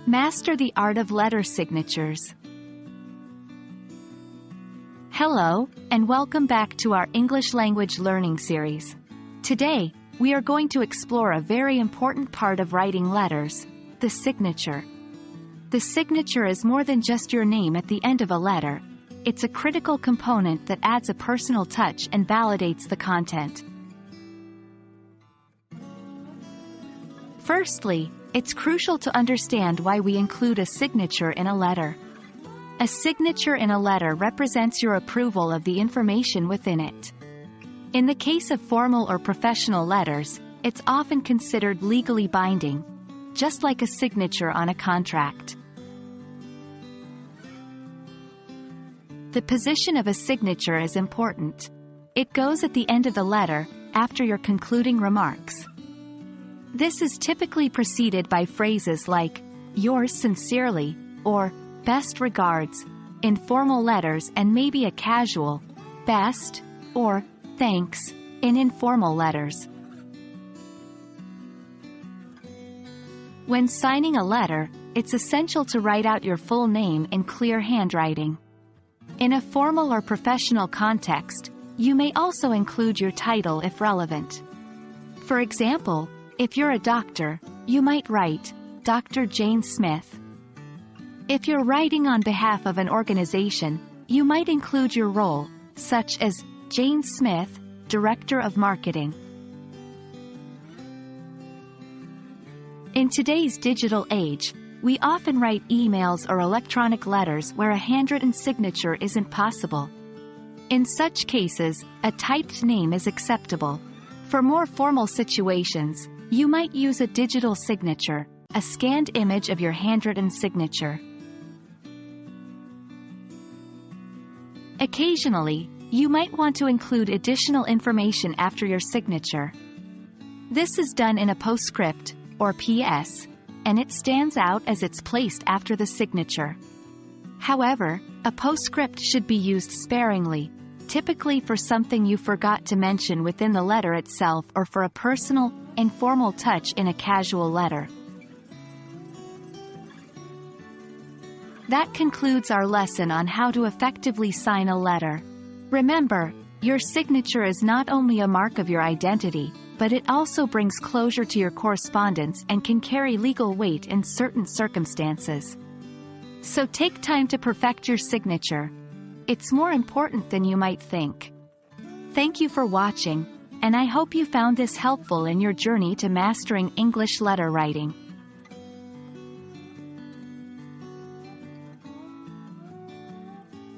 Master the art of letter signatures. Hello, and welcome back to our English language learning series. Today, we are going to explore a very important part of writing letters, the signature. The signature is more than just your name at the end of a letter. It's a critical component that adds a personal touch and validates the content. Firstly, it's crucial to understand why we include a signature in a letter. A signature in a letter represents your approval of the information within it. In the case of formal or professional letters, it's often considered legally binding, just like a signature on a contract. The position of a signature is important. It goes at the end of the letter, after your concluding remarks. This is typically preceded by phrases like, "Yours sincerely," or "Best regards," in formal letters, and maybe a casual, "Best," or "Thanks," in informal letters. When signing a letter, it's essential to write out your full name in clear handwriting. In a formal or professional context, you may also include your title if relevant. For example, if you're a doctor, you might write, "Dr. Jane Smith." If you're writing on behalf of an organization, you might include your role, such as Jane Smith, Director of Marketing. In today's digital age, we often write emails or electronic letters where a handwritten signature isn't possible. In such cases, a typed name is acceptable. For more formal situations, you might use a digital signature, a scanned image of your handwritten signature. Occasionally, you might want to include additional information after your signature. This is done in a postscript, or PS, and it stands out as it's placed after the signature. However, a postscript should be used sparingly, typically for something you forgot to mention within the letter itself or for a personal, informal touch in a casual letter. That concludes our lesson on how to effectively sign a letter. Remember, your signature is not only a mark of your identity, but it also brings closure to your correspondence and can carry legal weight in certain circumstances. So take time to perfect your signature. It's more important than you might think. Thank you for watching, and I hope you found this helpful in your journey to mastering English letter writing.